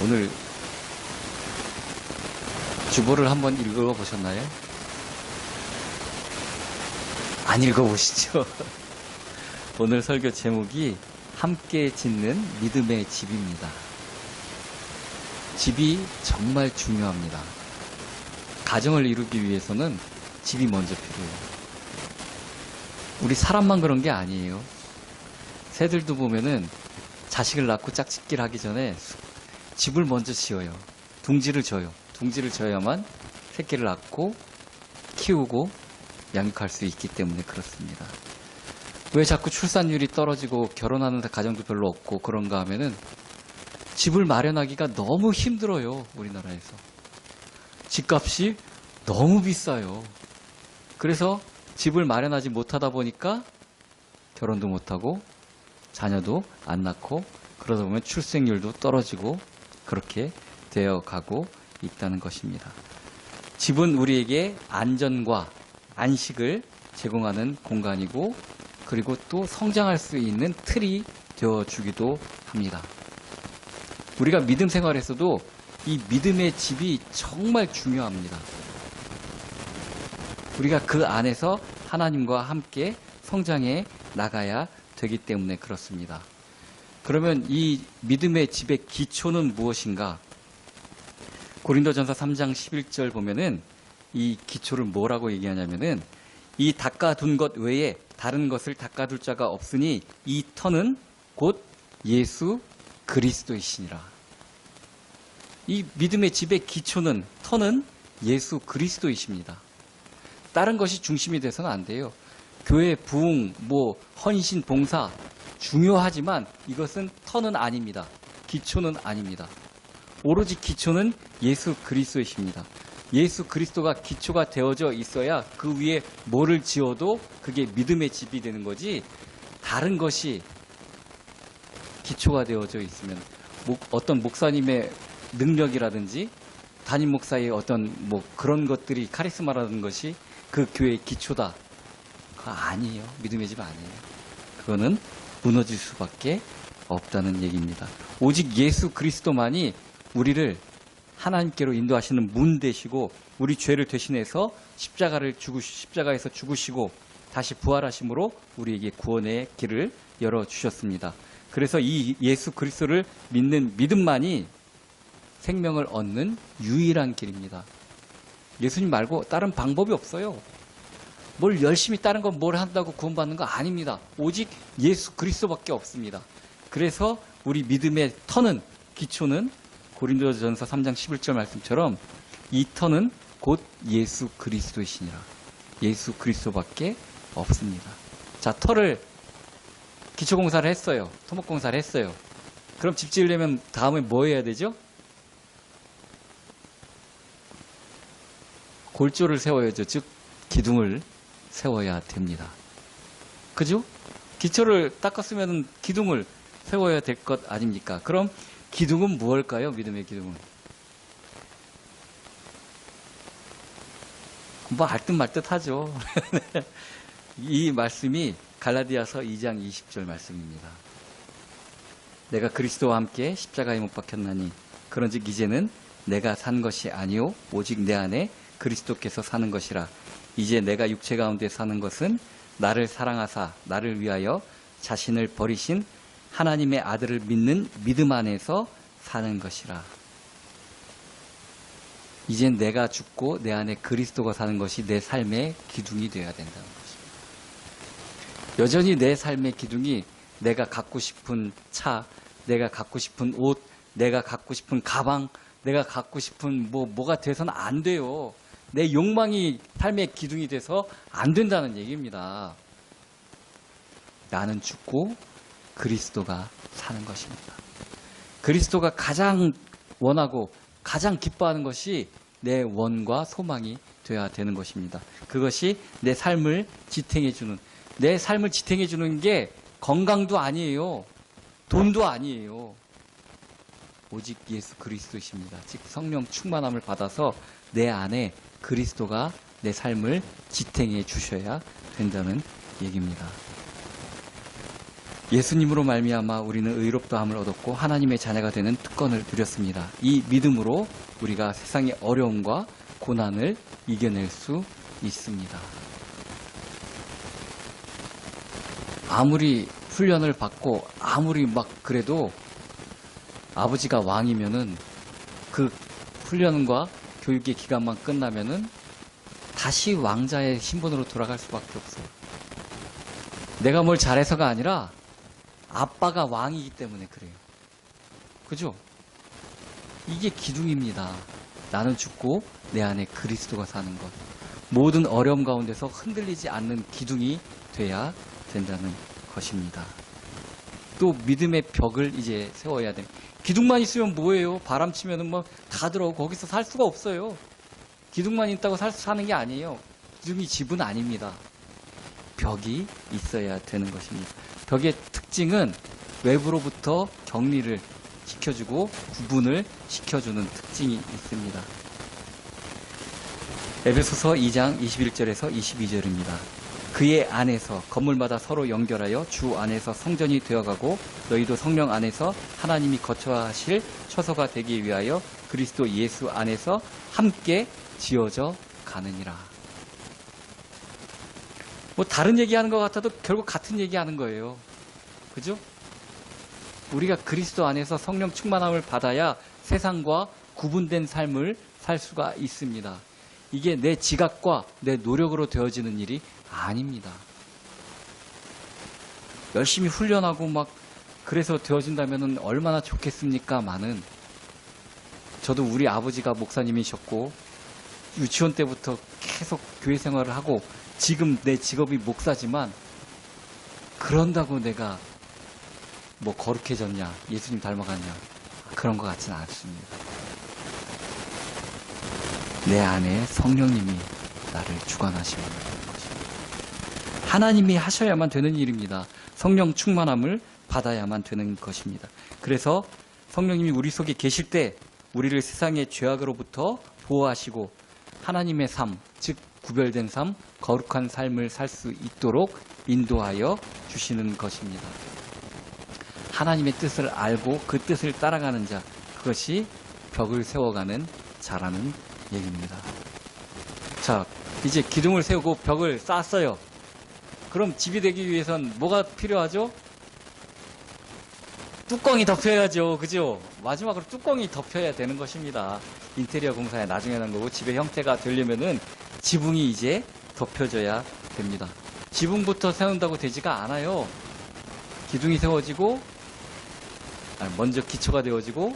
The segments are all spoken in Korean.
오늘 주보를 한번 읽어보셨나요? 안 읽어보시죠? 오늘 설교 제목이 함께 짓는 믿음의 집입니다. 집이 정말 중요합니다. 가정을 이루기 위해서는 집이 먼저 필요해요. 우리 사람만 그런 게 아니에요. 새들도 보면은 자식을 낳고 짝짓기를 하기 전에 집을 먼저 지어요. 둥지를 져요. 둥지를 져야만 새끼를 낳고 키우고 양육할 수 있기 때문에 그렇습니다. 왜 자꾸 출산율이 떨어지고 결혼하는 가정도 별로 없고 그런가 하면은 집을 마련하기가 너무 힘들어요. 우리나라에서. 집값이 너무 비싸요. 그래서 집을 마련하지 못하다 보니까 결혼도 못하고 자녀도 안 낳고 그러다 보면 출생률도 떨어지고 그렇게 되어 가고 있다는 것입니다. 집은 우리에게 안전과 안식을 제공하는 공간이고 그리고 또 성장할 수 있는 틀이 되어주기도 합니다. 우리가 믿음 생활에서도 이 믿음의 집이 정말 중요합니다. 우리가 그 안에서 하나님과 함께 성장해 나가야 되기 때문에 그렇습니다. 그러면 이 믿음의 집의 기초는 무엇인가? 고린도전서 3장 11절 보면은 이 기초를 뭐라고 얘기하냐면은 이 닦아둔 것 외에 다른 것을 닦아둘 자가 없으니 이 터는 곧 예수 그리스도이시니라. 이 믿음의 집의 기초는 터는 예수 그리스도이십니다. 다른 것이 중심이 돼서는 안 돼요. 교회 부흥, 헌신, 봉사 중요하지만 이것은 터는 아닙니다. 기초는 아닙니다. 오로지 기초는 예수 그리스도이십니다. 예수 그리스도가 기초가 되어져 있어야 그 위에 뭐를 지어도 그게 믿음의 집이 되는 거지 다른 것이 기초가 되어져 있으면 어떤 목사님의 능력이라든지 담임 목사의 어떤 그런 것들이 카리스마라는 것이 그 교회의 기초다. 그거 아니에요. 믿음의 집 아니에요. 그거는 무너질 수밖에 없다는 얘기입니다. 오직 예수 그리스도만이 우리를 하나님께로 인도하시는 문 되시고 우리 죄를 대신해서 십자가에서 죽으시고 다시 부활하심으로 우리에게 구원의 길을 열어주셨습니다. 그래서 이 예수 그리스도를 믿는 믿음만이 생명을 얻는 유일한 길입니다. 예수님 말고 다른 방법이 없어요. 뭘 열심히 다른 건 뭘 한다고 구원받는 거 아닙니다. 오직 예수 그리스도밖에 없습니다. 그래서 우리 믿음의 터는 기초는 고린도전서 3장 11절 말씀처럼 이 터는 곧 예수 그리스도이시니라. 예수 그리스도밖에 없습니다. 자, 터를 기초공사를 했어요. 토목공사를 했어요. 그럼 집 지으려면 다음에 뭐 해야 되죠? 골조를 세워야죠. 즉 기둥을 세워야 됩니다. 그죠? 기초를 닦았으면 기둥을 세워야 될 것 아닙니까? 그럼 기둥은 무엇일까요? 믿음의 기둥은. 알듯 말듯 하죠. 이 말씀이 갈라디아서 2장 20절 말씀입니다. 내가 그리스도와 함께 십자가에 못 박혔나니 그런즉 이제는 내가 산 것이 아니요 오직 내 안에 그리스도께서 사는 것이라. 이제 내가 육체 가운데 사는 것은 나를 사랑하사 나를 위하여 자신을 버리신 하나님의 아들을 믿는 믿음 안에서 사는 것이라. 이젠 내가 죽고 내 안에 그리스도가 사는 것이 내 삶의 기둥이 되어야 된다는 것입니다. 여전히 내 삶의 기둥이 내가 갖고 싶은 차, 내가 갖고 싶은 옷, 내가 갖고 싶은 가방, 내가 갖고 싶은 뭐가 돼서는 안 돼요. 내 욕망이 삶의 기둥이 돼서 안 된다는 얘기입니다. 나는 죽고 그리스도가 사는 것입니다. 그리스도가 가장 원하고 가장 기뻐하는 것이 내 원과 소망이 되어야 되는 것입니다. 그것이 내 삶을 지탱해주는, 내 삶을 지탱해주는 게 건강도 아니에요. 돈도 아니에요. 오직 예수 그리스도이십니다. 즉 성령 충만함을 받아서 내 안에 그리스도가 내 삶을 지탱해 주셔야 된다는 얘기입니다. 예수님으로 말미암아 우리는 의롭다함을 얻었고 하나님의 자녀가 되는 특권을 누렸습니다. 이 믿음으로 우리가 세상의 어려움과 고난을 이겨낼 수 있습니다. 아무리 훈련을 받고 아무리 막 그래도 아버지가 왕이면은 그 훈련과 교육의 기간만 끝나면은 다시 왕자의 신분으로 돌아갈 수밖에 없어요. 내가 뭘 잘해서가 아니라 아빠가 왕이기 때문에 그래요. 그죠? 이게 기둥입니다. 나는 죽고 내 안에 그리스도가 사는 것. 모든 어려움 가운데서 흔들리지 않는 기둥이 돼야 된다는 것입니다. 또 믿음의 벽을 이제 세워야 돼. 기둥만 있으면 뭐예요? 바람 치면은 뭐 다 들어오고 거기서 살 수가 없어요. 기둥만 있다고 사는 게 아니에요. 기둥이 집은 아닙니다. 벽이 있어야 되는 것입니다. 벽의 특징은 외부로부터 격리를 시켜주고 구분을 시켜주는 특징이 있습니다. 에베소서 2장 21절에서 22절입니다. 그의 안에서 건물마다 서로 연결하여 주 안에서 성전이 되어가고 너희도 성령 안에서 하나님이 거처하실 처소가 되기 위하여 그리스도 예수 안에서 함께 지어져 가느니라. 뭐 다른 얘기하는 것 같아도 결국 같은 얘기하는 거예요. 그죠? 우리가 그리스도 안에서 성령 충만함을 받아야 세상과 구분된 삶을 살 수가 있습니다. 이게 내 지각과 내 노력으로 되어지는 일이 아닙니다. 열심히 훈련하고 막 그래서 되어진다면 얼마나 좋겠습니까만은 저도 우리 아버지가 목사님이셨고 유치원 때부터 계속 교회 생활을 하고 지금 내 직업이 목사지만 그런다고 내가 뭐 거룩해졌냐 예수님 닮아갔냐 그런 것 같지는 않습니다. 내 안에 성령님이 나를 주관하시는 것입니다. 하나님이 하셔야만 되는 일입니다. 성령 충만함을 받아야만 되는 것입니다. 그래서 성령님이 우리 속에 계실 때 우리를 세상의 죄악으로부터 보호하시고 하나님의 삶, 즉 구별된 삶, 거룩한 삶을 살 수 있도록 인도하여 주시는 것입니다. 하나님의 뜻을 알고 그 뜻을 따라가는 자, 그것이 벽을 세워가는 자라는 얘기입니다. 자, 이제 기둥을 세우고 벽을 쌓았어요. 그럼 집이 되기 위해선 뭐가 필요하죠? 뚜껑이 덮여야죠. 그죠? 마지막으로 뚜껑이 덮여야 되는 것입니다. 인테리어 공사에 나중에 하는 거고 집의 형태가 되려면은 지붕이 이제 덮여져야 됩니다. 지붕부터 세운다고 되지가 않아요. 기둥이 세워지고 먼저 기초가 되어지고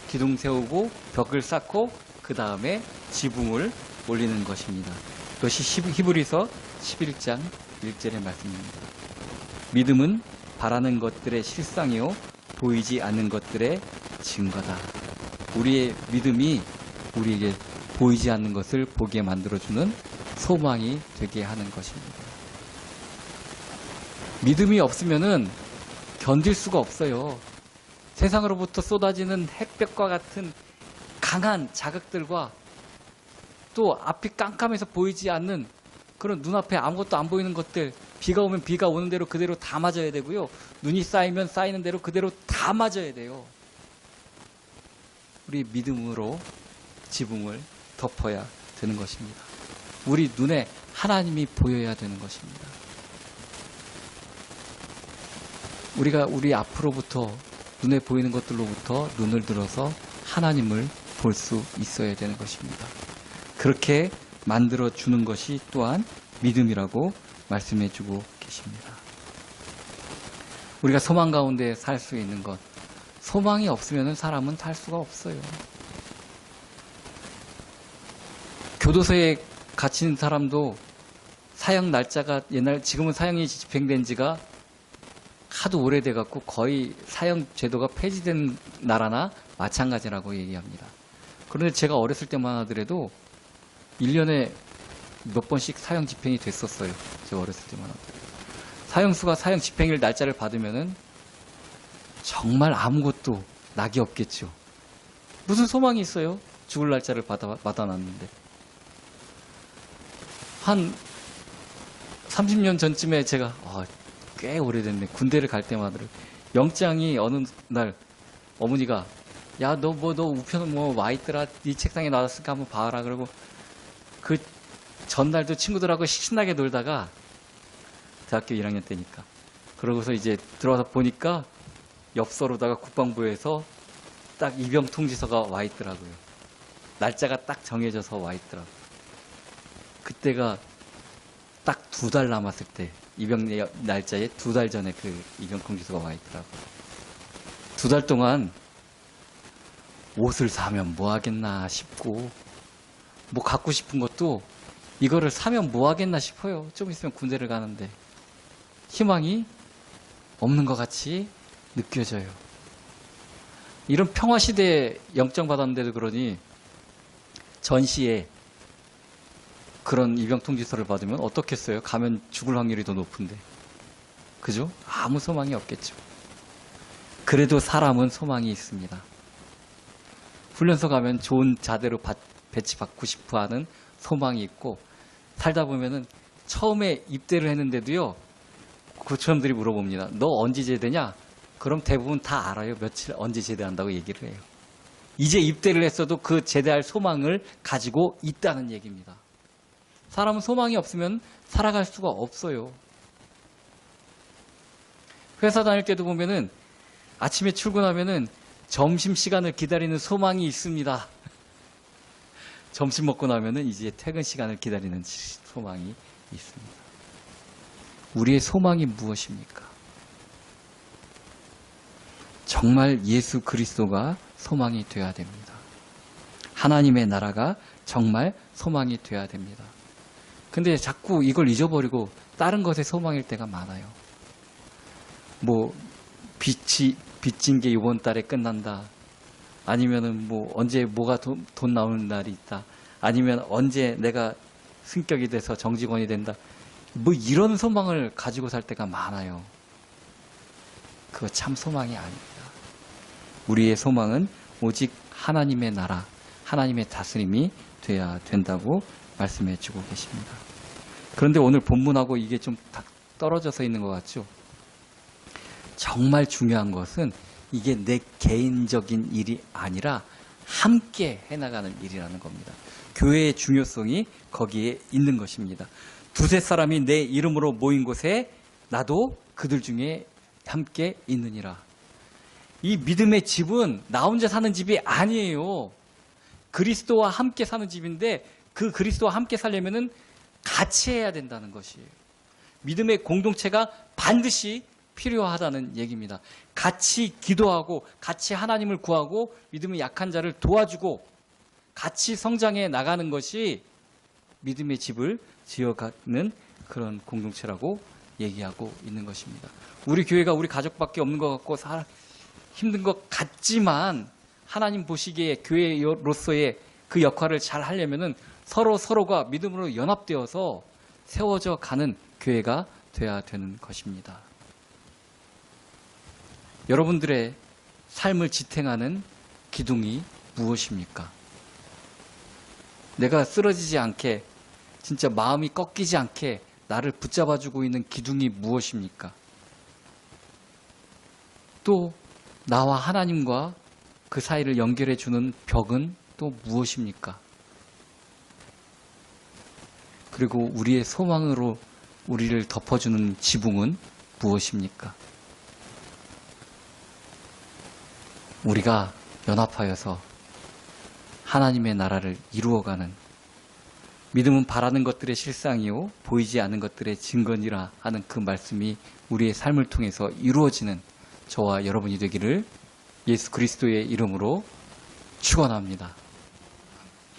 기둥 세우고 벽을 쌓고 그 다음에 지붕을 올리는 것입니다. 그것이 히브리서 11장 1절의 말씀입니다. 믿음은 바라는 것들의 실상이요 보이지 않는 것들의 증거다. 우리의 믿음이 우리에게 보이지 않는 것을 보게 만들어주는 소망이 되게 하는 것입니다. 믿음이 없으면은 견딜 수가 없어요. 세상으로부터 쏟아지는 햇볕과 같은 강한 자극들과 또 앞이 깜깜해서 보이지 않는 그런 눈앞에 아무것도 안 보이는 것들, 비가 오면 비가 오는 대로 그대로 다 맞아야 되고요. 눈이 쌓이면 쌓이는 대로 그대로 다 맞아야 돼요. 우리 믿음으로 지붕을 덮어야 되는 것입니다. 우리 눈에 하나님이 보여야 되는 것입니다. 우리가 우리 앞으로부터 눈에 보이는 것들로부터 눈을 들어서 하나님을 볼 수 있어야 되는 것입니다. 그렇게 만들어주는 것이 또한 믿음이라고 말씀해주고 계십니다. 우리가 소망 가운데 살 수 있는 것, 소망이 없으면 사람은 살 수가 없어요. 교도소에 갇힌 사람도 사형 날짜가 지금은 사형이 집행된 지가 하도 오래돼 갖고 거의 사형 제도가 폐지된 나라나 마찬가지라고 얘기합니다. 그런데 제가 어렸을 때만 하더라도 1년에 몇 번씩 사형 집행이 됐었어요. 제가 어렸을 때만 하더라도. 사형수가 사형 집행일 날짜를 받으면은 정말 아무것도 낙이 없겠죠. 무슨 소망이 있어요? 죽을 날짜를 받아놨는데. 한 30년 전쯤에 제가 꽤 오래됐네. 군대를 갈 때마다 영장이 어느 날 어머니가 야, 너 우편 와 있더라. 네 책상에 놔뒀으니까 한번 봐라. 그러고 그 전날도 친구들하고 신나게 놀다가 대학교 1학년 때니까 그러고서 이제 들어와서 보니까 엽서로다가 국방부에서 딱 입영 통지서가 와 있더라고요. 날짜가 딱 정해져서 와 있더라고요. 그때가 딱 2달 남았을 때 입영 날짜에 2달 전에 그 입영 통지서가 와 있더라고요. 2달 동안 옷을 사면 뭐 하겠나 싶고 뭐 갖고 싶은 것도 이거를 사면 뭐 하겠나 싶어요. 좀 있으면 군대를 가는데 희망이 없는 것 같이 느껴져요. 이런 평화시대에 영장 받았는데도 그러니 전시에 그런 입영 통지서를 받으면 어떻겠어요? 가면 죽을 확률이 더 높은데. 그죠? 아무 소망이 없겠죠. 그래도 사람은 소망이 있습니다. 훈련소 가면 좋은 자대로 배치받고 싶어 하는 소망이 있고, 살다 보면은 처음에 입대를 했는데도요, 고참들이 물어봅니다. 너 언제 제대냐? 그럼 대부분 다 알아요. 며칠 언제 제대한다고 얘기를 해요. 이제 입대를 했어도 그 제대할 소망을 가지고 있다는 얘기입니다. 사람은 소망이 없으면 살아갈 수가 없어요. 회사 다닐 때도 보면은 아침에 출근하면은 점심시간을 기다리는 소망이 있습니다. 점심 먹고 나면은 이제 퇴근 시간을 기다리는 소망이 있습니다. 우리의 소망이 무엇입니까? 정말 예수 그리스도가 소망이 되어야 됩니다. 하나님의 나라가 정말 소망이 되어야 됩니다. 근데 자꾸 이걸 잊어버리고 다른 것에 소망일 때가 많아요. 뭐 빚진 게 이번 달에 끝난다. 아니면은 뭐 언제 뭐가 돈 나오는 날이 있다. 아니면 언제 내가 승격이 돼서 정직원이 된다. 뭐 이런 소망을 가지고 살 때가 많아요. 그거 참 소망이 아닙니다. 우리의 소망은 오직 하나님의 나라, 하나님의 다스림이 돼야 된다고 말씀해 주고 계십니다. 그런데 오늘 본문하고 이게 좀 떨어져서 있는 것 같죠? 정말 중요한 것은 이게 내 개인적인 일이 아니라 함께 해나가는 일이라는 겁니다. 교회의 중요성이 거기에 있는 것입니다. 두세 사람이 내 이름으로 모인 곳에 나도 그들 중에 함께 있느니라. 이 믿음의 집은 나 혼자 사는 집이 아니에요. 그리스도와 함께 사는 집인데 그 그리스도와 함께 살려면은 같이 해야 된다는 것이에요. 믿음의 공동체가 반드시 필요하다는 얘기입니다. 같이 기도하고 같이 하나님을 구하고 믿음의 약한 자를 도와주고 같이 성장해 나가는 것이 믿음의 집을 지어가는 그런 공동체라고 얘기하고 있는 것입니다. 우리 교회가 우리 가족밖에 없는 것 같고 힘든 것 같지만 하나님 보시기에 교회로서의 그 역할을 잘 하려면은 서로가 믿음으로 연합되어서 세워져 가는 교회가 되어야 되는 것입니다. 여러분들의 삶을 지탱하는 기둥이 무엇입니까? 내가 쓰러지지 않게, 진짜 마음이 꺾이지 않게 나를 붙잡아주고 있는 기둥이 무엇입니까? 또 나와 하나님과 그 사이를 연결해주는 벽은 또 무엇입니까? 그리고 우리의 소망으로 우리를 덮어주는 지붕은 무엇입니까? 우리가 연합하여서 하나님의 나라를 이루어가는, 믿음은 바라는 것들의 실상이요 보이지 않는 것들의 증거니라 하는 그 말씀이 우리의 삶을 통해서 이루어지는 저와 여러분이 되기를 예수 그리스도의 이름으로 축원합니다.